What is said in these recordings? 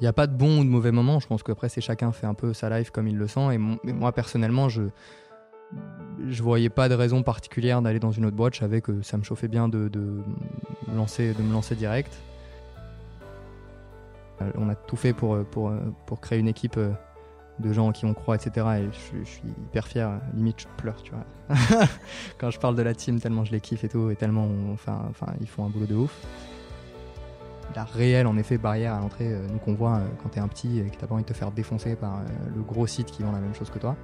Il n'y a pas de bon ou de mauvais moment. Je pense qu'après, c'est chacun fait un peu sa life comme il le sent. Et moi, personnellement, je voyais pas de raison particulière d'aller dans une autre boîte. Je savais que ça me chauffait bien de me lancer direct. On a tout fait pour créer une équipe de gens qui on croit, etc. Et je suis hyper fier. Limite, je pleure, tu vois. Quand je parle de la team, tellement je les kiffe et tout, et tellement ils font un boulot de ouf. La réelle, en effet, barrière à l'entrée, nous qu'on voit quand t'es un petit et que t'as pas envie de te faire défoncer par le gros site qui vend la même chose que toi,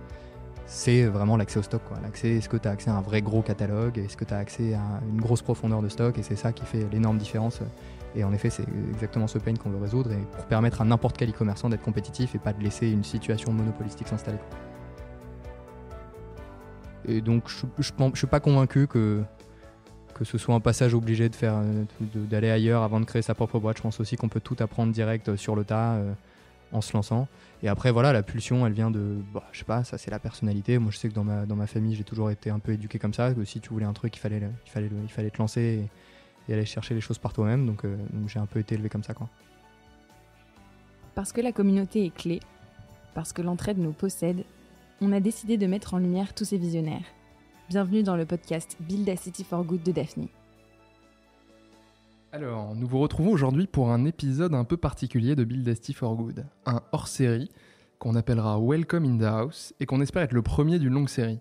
c'est vraiment l'accès au stock, quoi. Est-ce que t'as accès à un vrai gros catalogue? Est-ce que t'as accès à une grosse profondeur de stock? Et c'est ça qui fait l'énorme différence. Et en effet, c'est exactement ce pain qu'on veut résoudre, et pour permettre à n'importe quel e-commerçant d'être compétitif et pas de laisser une situation monopolistique s'installer. Et donc, je suis pas convaincu que ce soit un passage obligé d'aller ailleurs avant de créer sa propre boîte. Je pense aussi qu'on peut tout apprendre direct sur le tas en se lançant. Et après, voilà, la pulsion, elle vient de, je sais pas, ça c'est la personnalité. Moi, je sais que dans ma famille, j'ai toujours été un peu éduqué comme ça, que si tu voulais un truc, il fallait te lancer et aller chercher les choses par toi-même. Donc j'ai un peu été élevé comme ça, quoi. Parce que la communauté est clé, parce que l'entraide nous possède, on a décidé de mettre en lumière tous ces visionnaires. Bienvenue dans le podcast Build a City for Good de Daphne. Alors, nous vous retrouvons aujourd'hui pour un épisode un peu particulier de Build a City for Good. Un hors-série qu'on appellera Welcome in the House et qu'on espère être le premier d'une longue série.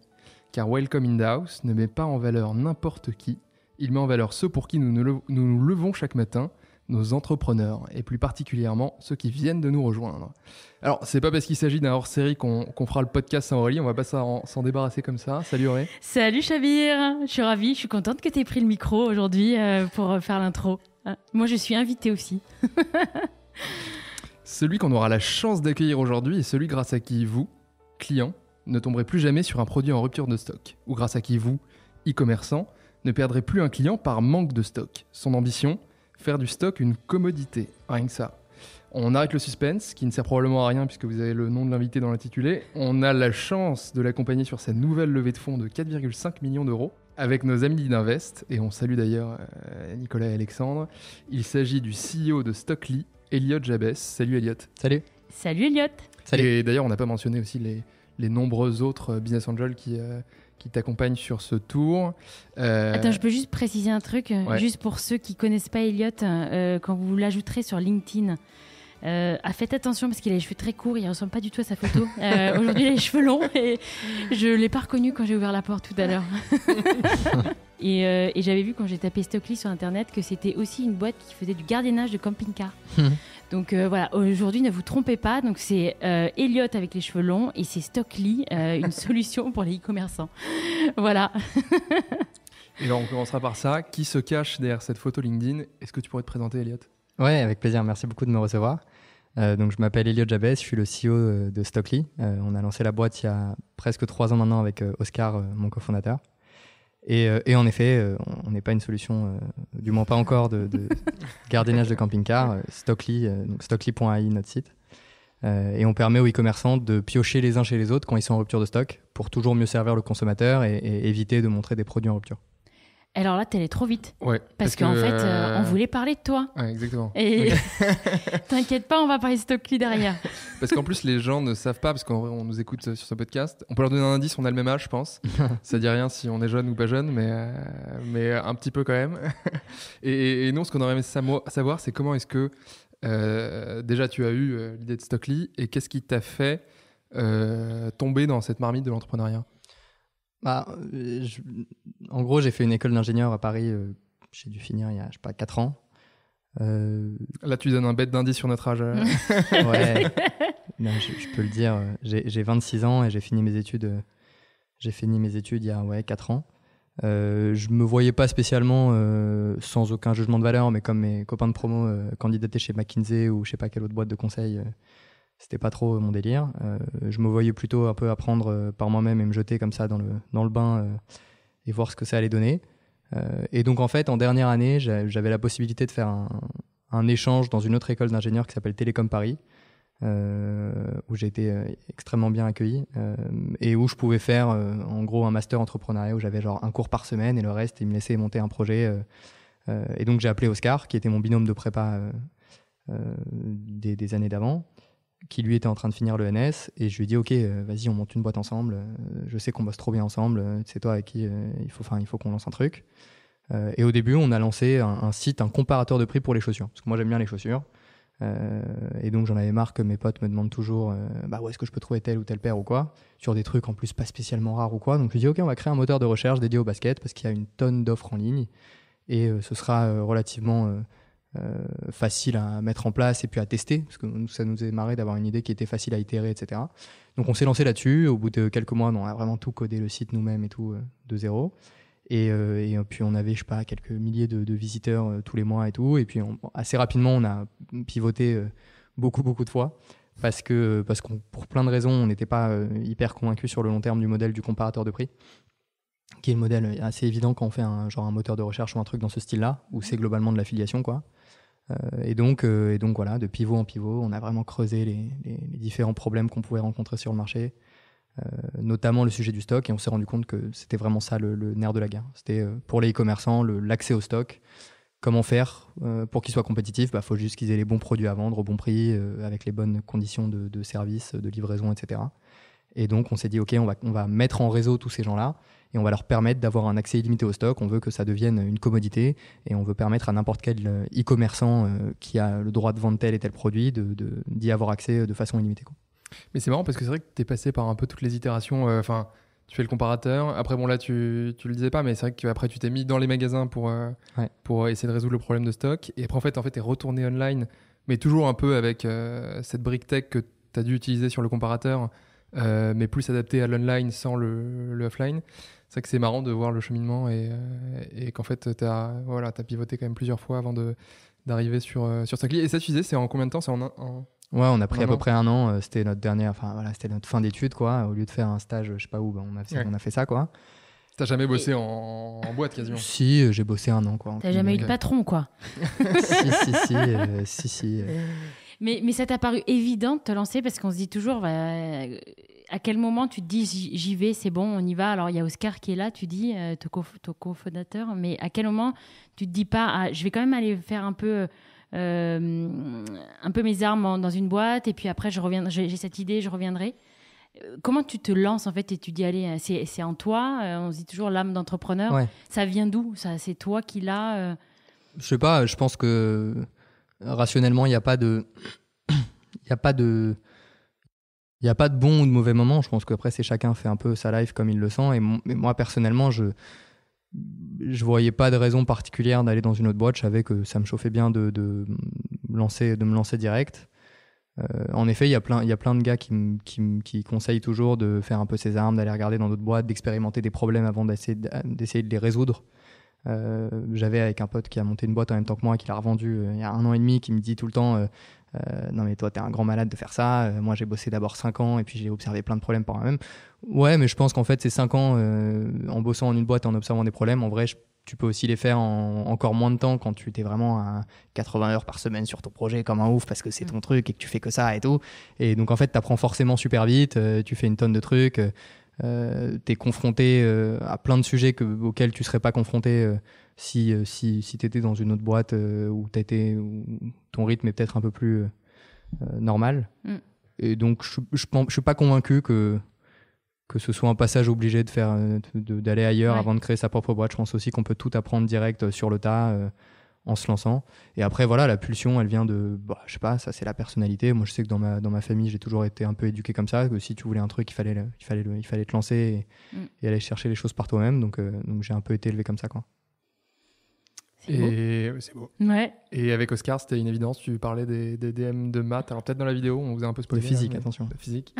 Car Welcome in the House ne met pas en valeur n'importe qui, il met en valeur ceux pour qui nous nous levons chaque matin, nos entrepreneurs, et plus particulièrement ceux qui viennent de nous rejoindre. Alors, c'est pas parce qu'il s'agit d'un hors-série qu'on fera le podcast sans Aurélie, on va pas s'en débarrasser comme ça. Salut Aurélie. Salut Chabir, je suis ravie, je suis contente que tu aies pris le micro aujourd'hui pour faire l'intro. Moi, je suis invitée aussi. Celui qu'on aura la chance d'accueillir aujourd'hui est celui grâce à qui vous, clients, ne tomberez plus jamais sur un produit en rupture de stock, ou grâce à qui vous, e-commerçants, ne perdrez plus un client par manque de stock. Son ambition, faire du stock une commodité, rien que ça. On arrête le suspense, qui ne sert probablement à rien puisque vous avez le nom de l'invité dans l'intitulé. On a la chance de l'accompagner sur sa nouvelle levée de fonds de 4,5 millions d'euros avec nos amis d'Invest, et on salue d'ailleurs Nicolas et Alexandre. Il s'agit du CEO de Stockly, Elliot Jabès. Salut Elliot. Salut. Salut Elliot. Salut. Et d'ailleurs, on n'a pas mentionné aussi les nombreux autres business angels qui t'accompagnent sur ce tour. Attends, je peux juste préciser un truc, Ouais. juste pour ceux qui ne connaissent pas Elliot, quand vous l'ajouterez sur LinkedIn, faites attention parce qu'il a les cheveux très courts, il ne ressemble pas du tout à sa photo. Aujourd'hui, il a les cheveux longs et je ne l'ai pas reconnu quand j'ai ouvert la porte tout à l'heure. Et j'avais vu quand j'ai tapé Stockly sur Internet que c'était aussi une boîte qui faisait du gardiennage de camping-car. Donc voilà, aujourd'hui ne vous trompez pas, donc c'est Elliot avec les cheveux longs et c'est Stockly, une solution pour les e-commerçants. Voilà. Et alors, on commencera par ça. Qui se cache derrière cette photo LinkedIn? Est-ce que tu pourrais te présenter, Elliot? Ouais, avec plaisir. Merci beaucoup de me recevoir. Donc, je m'appelle Elliot Jabès, je suis le CEO de Stockly. On a lancé la boîte il y a presque 3 ans maintenant avec Oscar, mon cofondateur. Et en effet, on n'est pas une solution, du moins pas encore, de gardiennage de camping-car. Stockly, donc stockly.ai, notre site. Et on permet aux e-commerçants de piocher les uns chez les autres quand ils sont en rupture de stock pour toujours mieux servir le consommateur et éviter de montrer des produits en rupture. Alors là, t'es allé trop vite. Ouais. Parce qu'en fait, on voulait parler de toi. Ouais, exactement. Et t'inquiète pas, on va parler de Stockly derrière. Parce qu'en plus, les gens ne savent pas, parce qu'on nous écoute sur ce podcast. On peut leur donner un indice, on a le même âge, je pense. Ça dit rien si on est jeune ou pas jeune, mais un petit peu quand même. Et nous, ce qu'on aurait aimé savoir, c'est comment est-ce que déjà tu as eu l'idée de Stockly et qu'est-ce qui t'a fait tomber dans cette marmite de l'entrepreneuriat? En gros, j'ai fait une école d'ingénieur à Paris. J'ai dû finir il y a, je sais pas, 4 ans. Là, tu donnes un bête d'indice sur notre âge. Ouais, non, je peux le dire. J'ai 26 ans et j'ai fini mes études il y a 4 ans. Je me voyais pas spécialement, sans aucun jugement de valeur, mais comme mes copains de promo candidataient chez McKinsey ou je sais pas quelle autre boîte de conseil, c'était pas trop mon délire. Je me voyais plutôt un peu apprendre par moi-même et me jeter comme ça dans le bain et voir ce que ça allait donner. Et donc en fait, en dernière année, j'avais la possibilité de faire un échange dans une autre école d'ingénieurs qui s'appelle Télécom Paris, où j'ai été extrêmement bien accueilli et où je pouvais faire en gros un master entrepreneuriat où j'avais genre un cours par semaine et le reste, il me laissait monter un projet. Et donc j'ai appelé Oscar, qui était mon binôme de prépa des années d'avant, qui lui était en train de finir le NS, et je lui ai dit ok, vas-y, on monte une boîte ensemble, je sais qu'on bosse trop bien ensemble, c'est toi avec qui il faut qu'on lance un truc. Et au début, on a lancé un site, un comparateur de prix pour les chaussures, parce que moi j'aime bien les chaussures, et donc j'en avais marre que mes potes me demandent toujours où est-ce que je peux trouver telle ou telle paire ou quoi, sur des trucs en plus pas spécialement rares ou quoi. Donc je lui ai dit ok, on va créer un moteur de recherche dédié au basket, parce qu'il y a une tonne d'offres en ligne, et ce sera relativement facile à mettre en place et puis à tester, parce que ça nous est marré d'avoir une idée qui était facile à itérer, etc. Donc on s'est lancé là-dessus. Au bout de quelques mois, on a vraiment tout codé le site nous-mêmes et tout de zéro. Et puis on avait, je sais pas, quelques milliers de visiteurs tous les mois et tout. Et puis assez rapidement, on a pivoté beaucoup de fois, parce qu'on, pour plein de raisons, on n'était pas hyper convaincus sur le long terme du modèle du comparateur de prix, qui est le modèle assez évident quand on fait un moteur de recherche ou un truc dans ce style-là, où c'est globalement de l'affiliation, quoi. Et donc voilà, de pivot en pivot, on a vraiment creusé les différents problèmes qu'on pouvait rencontrer sur le marché, notamment le sujet du stock, et on s'est rendu compte que c'était vraiment ça le nerf de la guerre. C'était pour les e-commerçants l'accès au stock. Comment faire pour qu'ils soient compétitifs? Faut juste qu'ils aient les bons produits à vendre au bon prix, avec les bonnes conditions de service, de livraison, etc. Et donc on s'est dit ok, on va mettre en réseau tous ces gens-là, et on va leur permettre d'avoir un accès illimité au stock. On veut que ça devienne une commodité, et on veut permettre à n'importe quel e-commerçant qui a le droit de vendre tel et tel produit d'y avoir accès de façon illimitée, quoi. Mais c'est marrant parce que c'est vrai que tu es passé par un peu toutes les itérations. Tu fais le comparateur. Après, bon, là, tu le disais pas, mais c'est vrai qu'après, tu t'es mis dans les magasins pour essayer de résoudre le problème de stock. Et après, en fait, tu es retourné online, mais toujours un peu avec cette brique tech que tu as dû utiliser sur le comparateur, mais plus adapté à l'online sans le offline. C'est vrai que c'est marrant de voir le cheminement, et qu'en fait, tu as pivoté quand même plusieurs fois avant d'arriver sur ta clé. Et ça, tu disais, c'est en combien de temps? C'est Ouais, on a pris à peu près un an. C'était notre dernière, c'était notre fin d'études, quoi. Au lieu de faire un stage, je sais pas où, on a fait ça, quoi. T'as jamais bossé en boîte quasiment? Si, j'ai bossé un an, quoi. T'as jamais eu de patron, quoi. Si. Mais ça t'a paru évident de te lancer, parce qu'on se dit toujours, à quel moment tu te dis j'y vais, c'est bon, on y va. Alors il y a Oscar qui est là, tu dis, ton cofondateur, mais à quel moment tu te dis pas, je vais quand même aller faire un peu mes armes dans une boîte, et puis après j'ai cette idée, je reviendrai. Comment tu te lances en fait, et tu dis allez, c'est en toi, on se dit toujours l'âme d'entrepreneur, ouais. Ça vient d'où ça? C'est toi qui l'as Je sais pas, je pense que rationnellement il n'y a pas de bon ou de mauvais moment. Je pense qu'après chacun fait un peu sa life comme il le sent, et moi personnellement je voyais pas de raison particulière d'aller dans une autre boîte. Je savais que ça me chauffait bien de me lancer direct. En effet, il y a plein de gars qui conseillent toujours de faire un peu ses armes, d'aller regarder dans d'autres boîtes, d'expérimenter des problèmes avant d'essayer de les résoudre. J'avais avec un pote qui a monté une boîte en même temps que moi, qui l'a revendue il y a 1 an et demi, qui me dit tout le temps non mais toi t'es un grand malade de faire ça, moi j'ai bossé d'abord 5 ans et puis j'ai observé plein de problèmes par moi-même. Ouais, mais je pense qu'en fait ces 5 ans en bossant en une boîte et en observant des problèmes, en vrai tu peux aussi les faire en encore moins de temps, quand tu t'es vraiment à 80 heures par semaine sur ton projet comme un ouf, parce que c'est ton truc et que tu fais que ça et tout. Et donc en fait t'apprends forcément super vite, tu fais une tonne de trucs, t'es confronté à plein de sujets auxquels tu serais pas confronté si t'étais dans une autre boîte où ton rythme est peut-être un peu plus normal. Et donc je suis pas convaincu que ce soit un passage obligé d'aller ailleurs avant de créer sa propre boîte. Je pense aussi qu'on peut tout apprendre direct sur le tas en se lançant. Et après voilà, la pulsion elle vient de je sais pas, ça c'est la personnalité. Moi je sais que dans ma famille j'ai toujours été un peu éduqué comme ça, que si tu voulais un truc il fallait te lancer et aller chercher les choses par toi-même. Donc j'ai un peu été élevé comme ça, quoi. C'est beau. Ouais. Et avec Oscar, c'était une évidence. Tu parlais des DM de maths. Alors peut-être dans la vidéo, on vous a un peu spoilé. De physique, attention. De physique.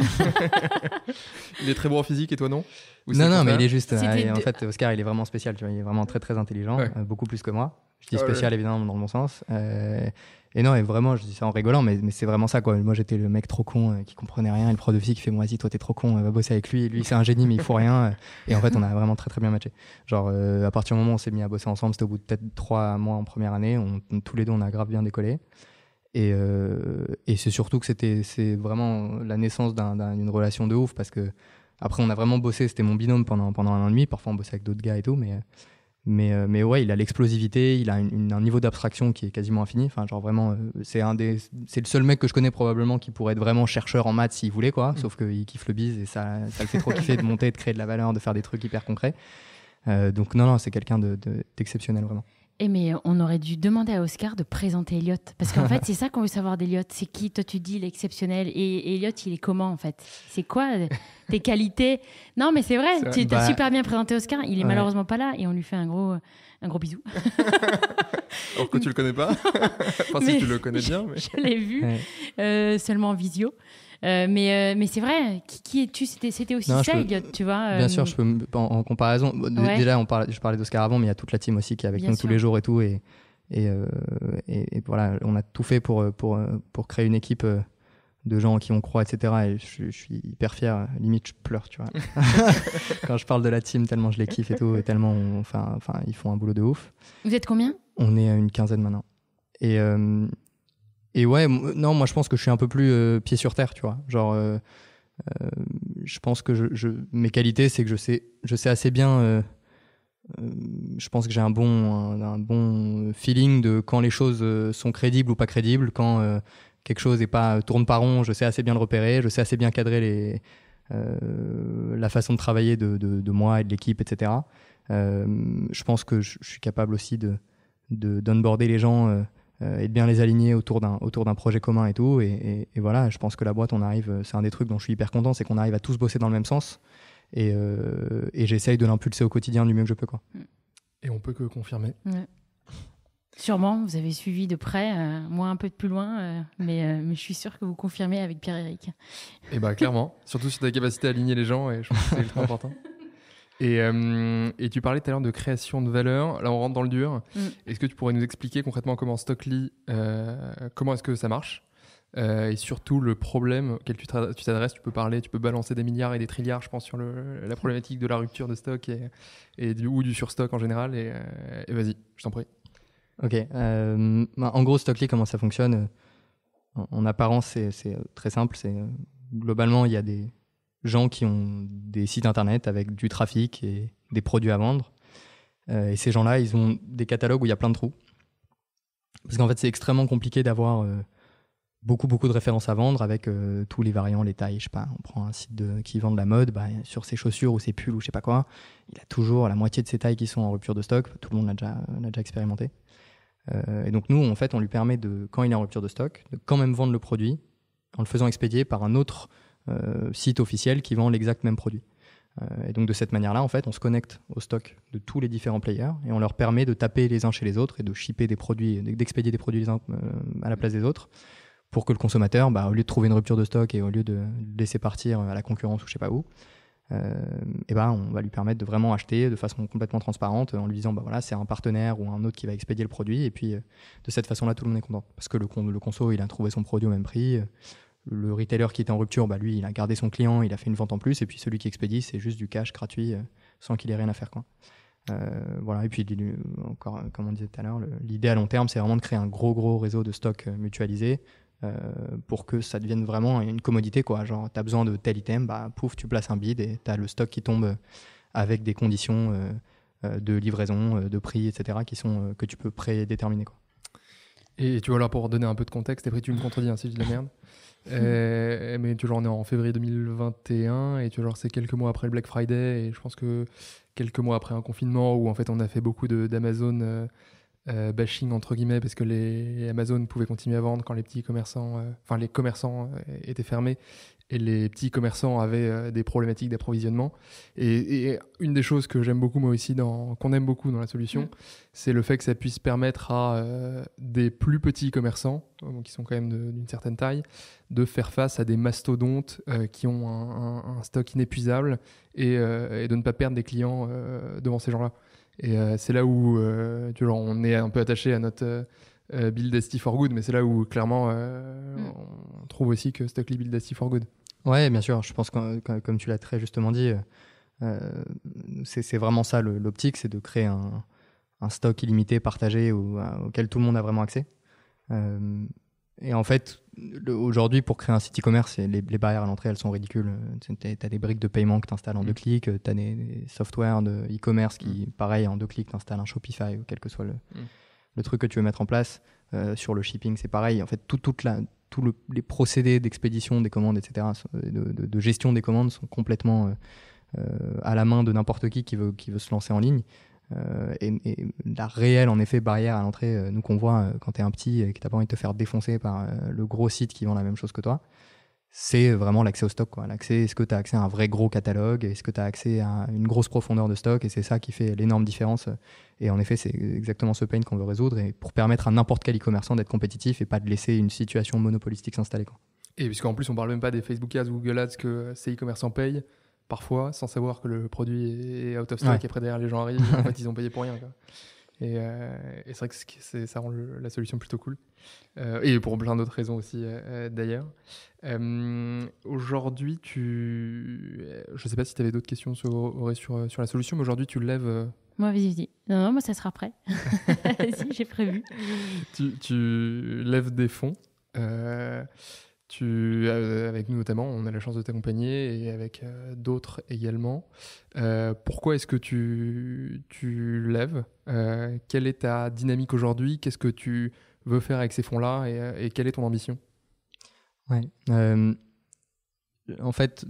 Il est très bon en physique, et toi non? Non, mais il est juste. En fait, Oscar, il est vraiment spécial. Tu vois, il est vraiment très très intelligent, ouais. Beaucoup plus que moi. Je dis spécial évidemment dans le bon sens. Et non, et vraiment, je dis ça en rigolant, mais c'est vraiment ça, quoi. Moi, j'étais le mec trop con qui comprenait rien. Et le prof de physique qui fait moi, vas-y, toi, t'es trop con, va bosser avec lui. Et lui, c'est un génie, mais il faut rien. Et en fait, on a vraiment très très bien matché. Genre, à partir du moment où on s'est mis à bosser ensemble, c'était au bout de peut-être 3 mois en première année. Tous les deux, on a grave bien décollé. Et c'est surtout que c'est vraiment la naissance d'une relation de ouf, parce que après, on a vraiment bossé. C'était mon binôme pendant 1 an et demi. Parfois, on bossait avec d'autres gars et tout, mais Mais ouais, il a l'explosivité, il a un niveau d'abstraction qui est quasiment infini. Enfin, genre vraiment, c'est le seul mec que je connais probablement qui pourrait être vraiment chercheur en maths s'il voulait, quoi. Sauf qu'il kiffe le bise et ça le fait trop kiffer de monter, de créer de la valeur, de faire des trucs hyper concrets. Donc non, c'est quelqu'un d'exceptionnel vraiment. Mais on aurait dû demander à Oscar de présenter Elliot. Parce qu'en fait, c'est ça qu'on veut savoir d'Elliot. C'est qui, toi, tu dis, il est exceptionnel. Et Elliot, il est comment, en fait? C'est quoi tes qualités? Non, mais c'est vrai, tu as super bien présenté Oscar. Il est malheureusement pas là et on lui fait un gros bisou. Alors que tu le connais pas. Enfin, si tu le connais bien. Mais... Je l'ai vu, seulement en visio. Mais c'est vrai, qui es-tu? C'était aussi ça, Elliot, tu vois. Bien sûr, je peux en comparaison. Déjà, je parlais d'Oscar avant, mais il y a toute la team aussi qui est avec nous tous les jours et tout. Et voilà, on a tout fait pour créer une équipe de gens qui on croit, etc. Et je suis hyper fier. Limite, je pleure, tu vois. Quand je parle de la team, tellement je les kiffe et tout, et tellement, enfin, ils font un boulot de ouf. Vous êtes combien? On est à une quinzaine maintenant. Et ouais, non, moi je pense que je suis un peu plus pied sur terre, tu vois. Genre, je pense que mes qualités, c'est que je sais assez bien. Je pense que j'ai un bon feeling de quand les choses sont crédibles ou pas crédibles, quand quelque chose tourne pas rond, je sais assez bien le repérer, je sais assez bien cadrer la façon de travailler de moi et de l'équipe, etc. Je pense que je suis capable aussi d'onboarder les gens et de bien les aligner autour d'un projet commun et tout. Et voilà, je pense que la boîte, c'est un des trucs dont je suis hyper content, c'est qu'on arrive à tous bosser dans le même sens. Et j'essaye de l'impulser au quotidien du mieux que je peux, quoi. Et on peut que confirmer. Ouais. Sûrement, vous avez suivi de près, moi un peu de plus loin, mais je suis sûre que vous confirmez avec Pierre-Éric. Et bah clairement, surtout sur ta capacité à aligner les gens, et je pense que c'est ultra important. Et tu parlais tout à l'heure de création de valeur. Là, on rentre dans le dur. Est-ce que tu pourrais nous expliquer concrètement comment Stockly, comment est-ce que ça marche, et surtout le problème auquel tu t'adresses? Tu peux balancer des milliards et des trilliards, je pense, sur la problématique de la rupture de stock et du surstock en général. Et vas-y, je t'en prie. Ok. En gros, Stockly, comment ça fonctionne? En apparence, c'est très simple. Globalement, il y a des gens qui ont des sites internet avec du trafic et des produits à vendre. Et ces gens-là, ils ont des catalogues où il y a plein de trous. Parce qu'en fait, c'est extrêmement compliqué d'avoir beaucoup de références à vendre avec tous les variants, les tailles. Je sais pas, on prend un site qui vend de la mode, sur ses chaussures ou ses pulls ou je sais pas quoi, il a toujours la moitié de ses tailles qui sont en rupture de stock. Tout le monde l'a déjà expérimenté. Et donc nous, en fait, on lui permet quand il est en rupture de stock, de quand même vendre le produit en le faisant expédier par un autre site officiel qui vend l'exact même produit. Et donc de cette manière-là, en fait, on se connecte au stock de tous les différents players et on leur permet de taper les uns chez les autres et de shipper des produits, d'expédier des produits les uns à la place des autres, pour que le consommateur, au lieu de trouver une rupture de stock et au lieu de le laisser partir à la concurrence ou je sais pas où, on va lui permettre de vraiment acheter de façon complètement transparente en lui disant voilà, c'est un partenaire ou un autre qui va expédier le produit, et puis de cette façon-là tout le monde est content parce que le conso il a trouvé son produit au même prix, le retailer qui était en rupture, lui il a gardé son client, il a fait une vente en plus, et puis celui qui expédie c'est juste du cash gratuit sans qu'il ait rien à faire, quoi. Voilà, et puis encore comme on disait tout à l'heure, l'idée à long terme c'est vraiment de créer un gros réseau de stock mutualisé pour que ça devienne vraiment une commodité, quoi. Genre t'as besoin de tel item, pouf, tu places un bid et t'as le stock qui tombe avec des conditions de livraison, de prix, etc. que tu peux prédéterminer, quoi. Et tu vois, là, pour donner un peu de contexte, après tu me contredis si je dis de la merde, mais tu vois, on est en février 2021 et tu vois, c'est quelques mois après le Black Friday, et je pense que quelques mois après un confinement où en fait on a fait beaucoup d'Amazon bashing entre guillemets, parce que les Amazon pouvaient continuer à vendre quand les petits commerçants, les commerçants étaient fermés, et les petits commerçants avaient des problématiques d'approvisionnement. Et une des choses que j'aime beaucoup moi aussi, qu'on aime beaucoup dans la solution, c'est le fait que ça puisse permettre à des plus petits commerçants, qui sont quand même d'une certaine taille, de faire face à des mastodontes qui ont un stock inépuisable, et de ne pas perdre des clients devant ces gens-là. Et c'est là où on est un peu attaché à notre Build Asti for Good, mais c'est là où clairement on trouve aussi que Stockly Build Asti for Good. Ouais, bien sûr. Je pense que comme tu l'as très justement dit, c'est vraiment ça l'optique, c'est de créer un stock illimité, partagé, auquel tout le monde a vraiment accès. Et en fait, aujourd'hui, pour créer un site e-commerce, les barrières à l'entrée, elles sont ridicules. Tu as des briques de paiement que tu installes en 2 clics, tu as des softwares de e-commerce qui, pareil, en 2 clics, tu installes un Shopify ou quel que soit le truc que tu veux mettre en place. Sur le shipping, c'est pareil. En fait, les procédés d'expédition des commandes, etc., de gestion des commandes sont complètement à la main de n'importe qui veut se lancer en ligne. Et la réelle, en effet, barrière à l'entrée, nous qu'on voit quand t'es un petit et que t'as pas envie de te faire défoncer par le gros site qui vend la même chose que toi, c'est vraiment l'accès au stock, quoi. Est-ce que tu as accès à un vrai gros catalogue? Est-ce que tu as accès à une grosse profondeur de stock? Et c'est ça qui fait l'énorme différence. Et en effet, c'est exactement ce pain qu'on veut résoudre, et pour permettre à n'importe quel e-commerçant d'être compétitif et pas de laisser une situation monopolistique s'installer, quoi. Et puisqu'en plus, on parle même pas des Facebook Ads ou Google Ads que ces e-commerçants payent parfois sans savoir que le produit est out of stock, Ouais. et après derrière les gens arrivent, en fait ils ont payé pour rien, quoi. Et c'est vrai que ça rend la solution plutôt cool. Et pour plein d'autres raisons aussi, d'ailleurs. Aujourd'hui, je sais pas si tu avais d'autres questions sur la solution, mais aujourd'hui tu lèves... Moi, vas-y. Non, moi, ça sera prêt. Vas-y, j'ai prévu. Tu lèves des fonds. Avec nous notamment, on a la chance de t'accompagner, et avec d'autres également. Pourquoi est-ce que tu lèves? Quelle est ta dynamique aujourd'hui? Qu'est-ce que tu veux faire avec ces fonds-là, et quelle est ton ambition? Ouais. En fait,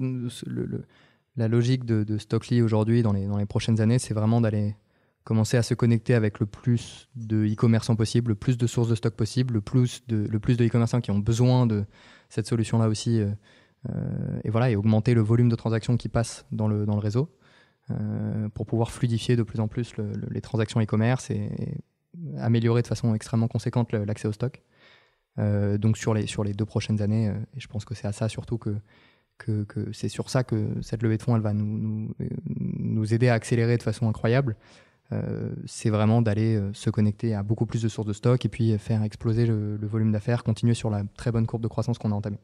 la logique de Stockly aujourd'hui, dans les prochaines années, c'est vraiment d'aller commencer à se connecter avec le plus de e-commerçants possible, le plus de sources de stock possible, le plus de e-commerçants qui ont besoin de cette solution-là aussi, et voilà, et augmenter le volume de transactions qui passent dans le réseau, pour pouvoir fluidifier de plus en plus les transactions e-commerce, et améliorer de façon extrêmement conséquente l'accès au stock. Donc sur les 2 prochaines années, et je pense que c'est à ça surtout que c'est sur ça que cette levée de fonds elle va nous aider à accélérer de façon incroyable. C'est vraiment d'aller se connecter à beaucoup plus de sources de stock, et puis faire exploser le volume d'affaires, continuer sur la très bonne courbe de croissance qu'on a entamée.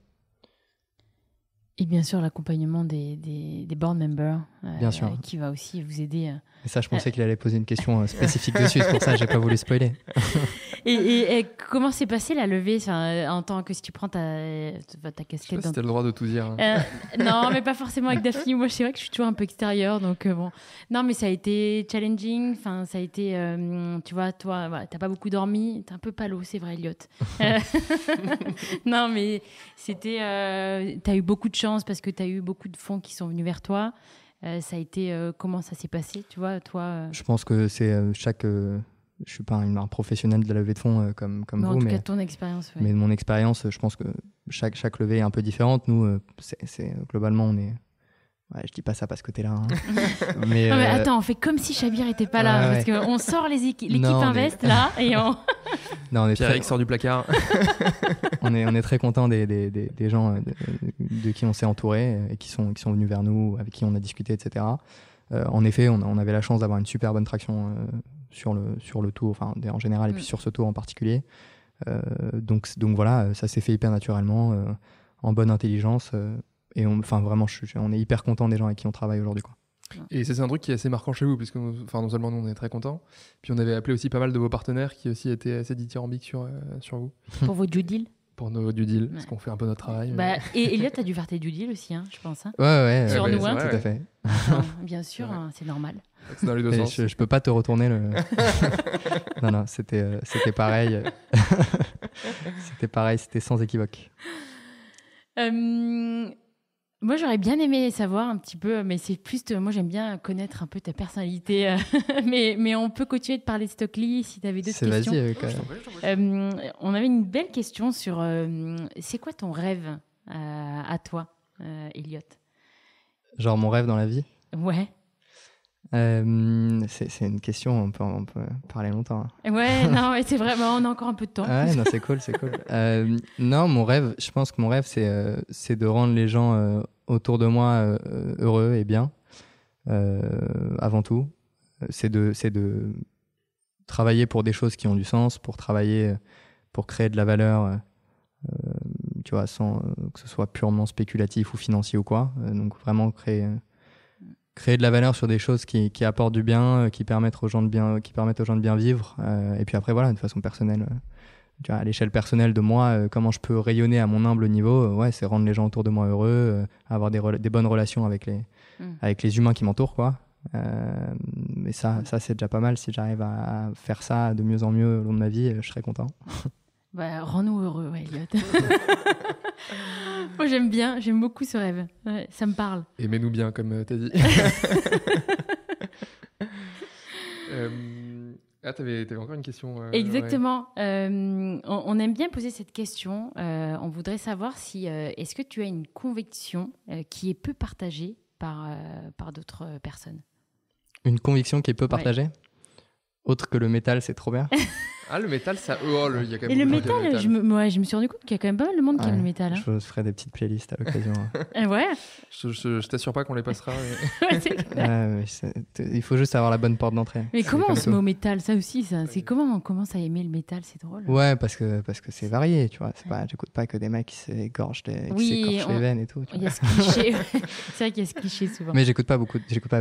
Et bien sûr, l'accompagnement des board members, Bien sûr. qui va aussi vous aider. Et ça, je pensais qu'il allait poser une question spécifique dessus, c'est pour ça que j'ai pas voulu spoiler. Et comment s'est passée la levée, en tant que, si tu prends ta casquette? Je sais pas si t'as le droit de tout dire. Non, mais pas forcément avec Daphne. Moi, c'est vrai que je suis toujours un peu extérieure, donc bon. Non, mais ça a été challenging. Enfin, ça a été, tu vois, toi, voilà, t'as pas beaucoup dormi, t'es un peu palo, c'est vrai, Elliot. Non, mais c'était, t'as eu beaucoup de chance parce que t'as eu beaucoup de fonds qui sont venus vers toi. Ça a été, comment ça s'est passé, tu vois, toi? Je pense que c'est je suis pas un professionnel de la levée de fonds comme Mais vous, en tout cas, ton expérience. Ouais. mais de mon expérience, je pense que chaque levée est un peu différente. Nous, globalement, on est... Ouais, je dis pas ça parce que t'es là. Hein. mais, non, mais attends, on fait comme si Chabir était pas là, parce qu'on sort l'équipe Invest là, et on... Non, on est Pierre-Eric sort du placard. on est très content des gens de qui on s'est entouré, et qui sont venus vers nous, avec qui on a discuté, etc. En effet, on avait la chance d'avoir une super bonne traction sur le tour, enfin en général, et puis sur ce tour en particulier. Donc voilà, ça s'est fait hyper naturellement, en bonne intelligence, et vraiment, on est hyper content des gens avec qui on travaille aujourd'hui, quoi. Et c'est un truc qui est assez marquant chez vous, puisque non seulement nous on est très contents, puis on avait appelé aussi pas mal de vos partenaires qui aussi étaient assez dithyrambiques sur vous. Pour vos due deals. Pour nos due deals, parce qu'on fait un peu notre travail. Et Elliot, t'as dû faire tes due deals aussi, hein, je pense. Hein. Ouais. Sur nous, hein. Tout à fait. Bien sûr, hein, c'est normal. C'est dans les deux sens. Je peux pas te retourner le... non, c'était pareil. C'était pareil, c'était sans équivoque. Moi, j'aurais bien aimé savoir un petit peu, mais c'est plus... moi, j'aime bien connaître un peu ta personnalité. mais on peut continuer de parler de Stockly si tu avais d'autres questions. Vas-y, quand même. On avait une belle question sur... c'est quoi ton rêve à toi, Elliot? Genre mon rêve dans la vie? Ouais. C'est une question, on peut parler longtemps. Hein. Ouais, non, mais c'est vrai, on a encore un peu de temps. Ouais, non, c'est cool. Non, mon rêve, je pense que mon rêve, c'est de rendre les gens autour de moi heureux et bien, avant tout. C'est de travailler pour des choses qui ont du sens, pour créer de la valeur, tu vois, sans que ce soit purement spéculatif ou financier ou quoi. Donc vraiment créer de la valeur sur des choses qui apportent du bien, qui permettent aux gens de bien vivre. Et puis après, voilà, de façon personnelle, tu vois, à l'échelle personnelle de moi, comment je peux rayonner à mon humble niveau, c'est rendre les gens autour de moi heureux, avoir des bonnes relations avec les humains qui m'entourent, quoi. Mais ça c'est déjà pas mal. Si j'arrive à faire ça de mieux en mieux au long de ma vie, je serais content. Bah, rends-nous heureux, Elliot. Moi, j'aime beaucoup ce rêve. Ouais, ça me parle. Aimez-nous bien, comme t'as dit. T'avais encore une question. Exactement. On aime bien poser cette question. On voudrait savoir si est-ce que tu as une conviction qui est peu partagée par d'autres personnes. Une conviction qui est peu partagée, autre que le métal, c'est trop bien. Ah, le métal, ça. Oh, il y a quand même. Et le métal, je me suis rendu compte qu'il y a quand même pas mal de monde qui aime le métal. Hein. Je vous ferai des petites playlists à l'occasion. Ouais. Je t'assure pas qu'on les passera. Il faut juste avoir la bonne porte d'entrée. Mais comment on se met au métal, ça aussi, c'est comment on commence à aimer le métal, c'est drôle. Ouais, parce que c'est varié, tu vois. J'écoute pas que des mecs qui s'écorchent les veines et tout. Il y a ce cliché. C'est vrai qu'il y a ce cliché souvent. Mais j'écoute pas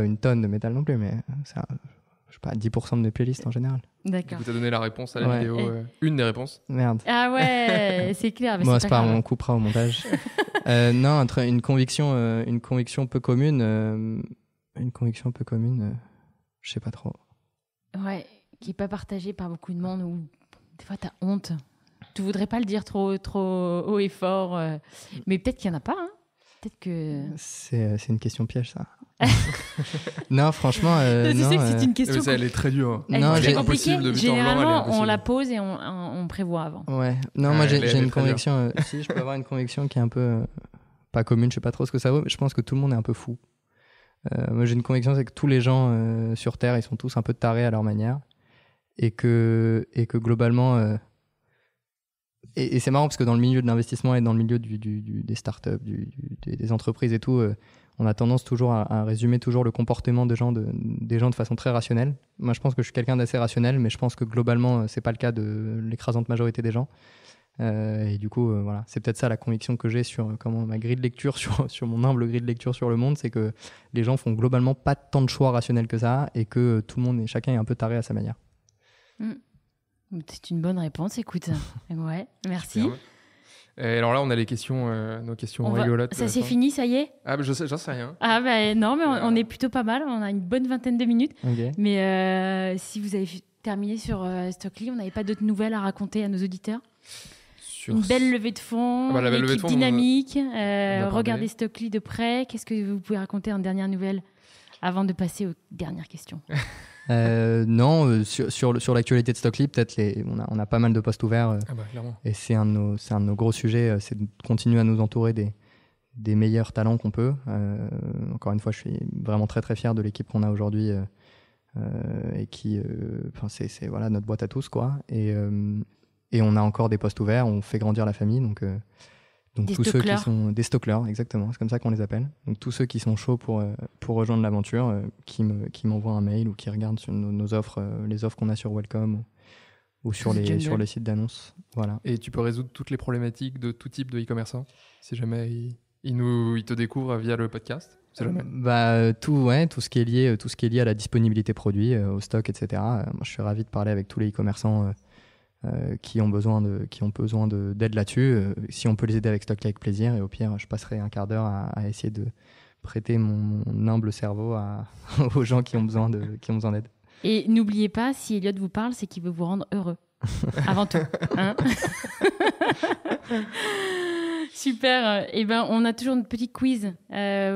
une tonne de métal non plus, mais ça. Je sais pas, 10% de mes playlists en général. D'accord. Du coup, t'as donné la réponse à la vidéo. Une des réponses. Merde. Ah ouais, c'est clair. Bon, c'est pas grave, on coupera au montage. Non, entre une conviction peu commune, je sais pas trop. Ouais, qui est pas partagée par beaucoup de monde, ou des fois t'as honte. Tu voudrais pas le dire trop haut et fort, mais peut-être qu'il y en a pas. Hein. Peut-être que. C'est une question piège, ça. Non, franchement. Je sais que c'est une question. Elle est très dure. Elle est très compliquée. Généralement, on la pose et on prévoit avant. Ouais. Non, moi j'ai une conviction. Si je peux avoir une conviction qui est un peu pas commune, je sais pas trop ce que ça vaut, mais je pense que tout le monde est un peu fou. Moi j'ai une conviction, c'est que tous les gens sur Terre, ils sont tous un peu tarés à leur manière, et que globalement. Et c'est marrant parce que dans le milieu de l'investissement et dans le milieu des startups, des entreprises et tout, on a tendance toujours à résumer toujours le comportement des gens de façon très rationnelle. Moi, je pense que je suis quelqu'un d'assez rationnel, mais je pense que globalement, c'est pas le cas de l'écrasante majorité des gens. Et du coup, voilà, c'est peut-être ça la conviction que j'ai sur ma grille de lecture, sur mon humble grille de lecture sur le monde, c'est que les gens font globalement pas tant de choix rationnels que ça, et que tout le monde et chacun est un peu taré à sa manière. C'est une bonne réponse, écoute. Ouais, merci. Et alors là, on a nos questions rigolotes. Ça c'est fini, ça y est? Ah, bah, j'en sais rien. Ah, bah non, mais on est plutôt pas mal. On a une bonne vingtaine de minutes. Okay. Mais si vous avez terminé sur Stockly, on n'avait pas d'autres nouvelles à raconter à nos auditeurs? Une belle levée de fonds, une équipe dynamique. Regardez Stockly de près. Qu'est-ce que vous pouvez raconter en dernière nouvelle avant de passer aux dernières questions? Non, sur l'actualité de Stockly, peut-être on a pas mal de postes ouverts, et c'est un de nos gros sujets, c'est de continuer à nous entourer des meilleurs talents qu'on peut. Encore une fois, je suis vraiment très très fier de l'équipe qu'on a aujourd'hui, et qui, c'est voilà notre boîte à tous, quoi. Et on a encore des postes ouverts, on fait grandir la famille, donc tous ceux qui sont des stocklers, exactement, c'est comme ça qu'on les appelle. Donc tous ceux qui sont chauds pour rejoindre l'aventure, qui m'envoient un mail ou qui regardent sur nos offres, les offres qu'on a sur Welcome ou sur les sites d'annonces. Voilà. Et tu peux résoudre toutes les problématiques de tout type de e-commerçant si jamais ils te découvrent via le podcast. C'est jamais. Tout ce qui est lié à la disponibilité produit, au stock, etc. Moi, je suis ravi de parler avec tous les e-commerçants qui ont besoin d'aide là-dessus. Si on peut les aider avec Stockly, avec plaisir, et au pire je passerai un quart d'heure à essayer de prêter mon humble cerveau aux gens qui ont besoin d'aide. Et n'oubliez pas, si Elliot vous parle, c'est qu'il veut vous rendre heureux avant tout, hein. Super. Et ben on a toujours notre petit quiz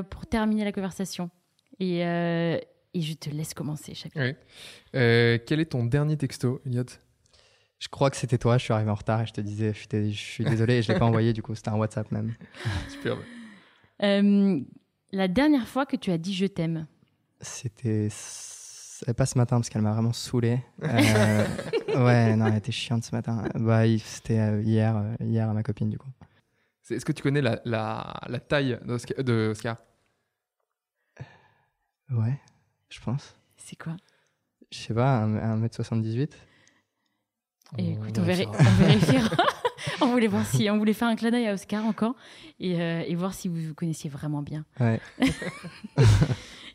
pour terminer la conversation, et je te laisse commencer chacun. Oui. Quel est ton dernier texto, Elliot? Je crois que c'était toi, je suis arrivé en retard et je te disais, je suis désolé, et je ne l'ai pas envoyé, du coup, c'était un WhatsApp même. Superbe. La dernière fois que tu as dit « je t'aime ». C'était pas ce matin, parce qu'elle m'a vraiment saoulé. Ouais, non, elle était chiante ce matin. C'était hier à ma copine, du coup. Est-ce que tu connais la taille d'Oscar? Ouais, je pense. C'est quoi? Je sais pas, 1m78. Et écoute, on vérifiera. On voulait faire un clin d'œil à Oscar encore, et voir si vous connaissiez vraiment bien. Ouais.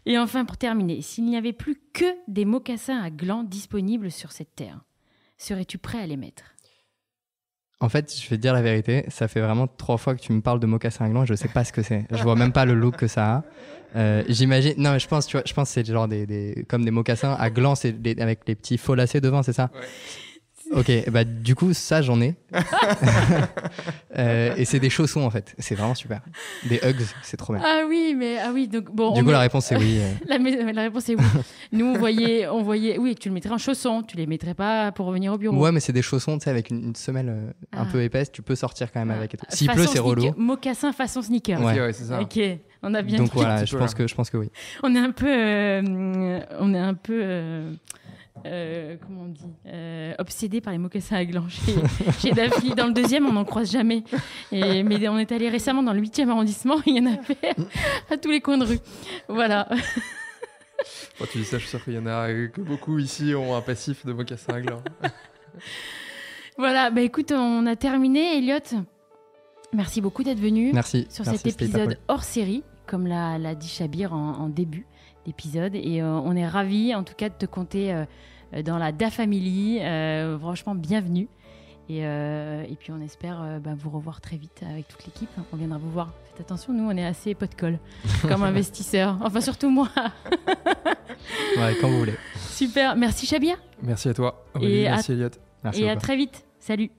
Et enfin, pour terminer, s'il n'y avait plus que des mocassins à glands disponibles sur cette terre, serais-tu prêt à les mettre? En fait, je vais te dire la vérité, ça fait vraiment 3 fois que tu me parles de mocassins à gland et je sais pas ce que c'est. Je vois même pas le look que ça a. J'imagine. Non, mais je pense que c'est genre comme des mocassins à gland, avec les petits faux lacets devant, c'est ça? Ouais. Ok, bah du coup, ça j'en ai. Et c'est des chaussons en fait. C'est vraiment super. Des Uggs, c'est trop bien. Ah oui, donc bon. Du coup, la réponse c'est oui. La réponse est oui. Nous, on voyait, oui, tu le mettrais en chaussons, tu les mettrais pas pour revenir au bureau. Ouais, mais c'est des chaussons, tu sais, avec une semelle un peu épaisse, tu peux sortir quand même avec et tout. S'il Façon pleut, c'est relou. Mocassin façon sneaker. Ouais. C'est ça. Ok, on a bien Donc compris. voilà, je pense que oui. On est un peu, comment on dit, obsédé par les mocassins à gland chez Daphne. Dans le 2e, on n'en croise jamais. Mais on est allé récemment dans le 8e arrondissement, il y en avait à tous les coins de rue. Voilà. Quand tu dis ça, je suis sûr qu'il y en a que beaucoup ici ont un passif de mocassin à gland. Voilà, bah écoute, on a terminé. Elliot, merci beaucoup d'être venu. Merci. Sur Merci, cet c'était hyper épisode hors série, comme l'a dit Chabir en début d'épisode. Et on est ravis, en tout cas, de te compter dans la Da Family. Franchement, bienvenue. Et puis, on espère vous revoir très vite avec toute l'équipe. On viendra vous voir. Faites attention, nous, on est assez pot de colle comme investisseurs. Enfin, surtout moi. Ouais, quand vous voulez. Super. Merci, Chabir. Merci à toi. Aurélie, merci Elliot. Merci Et à beaucoup. très vite. Salut.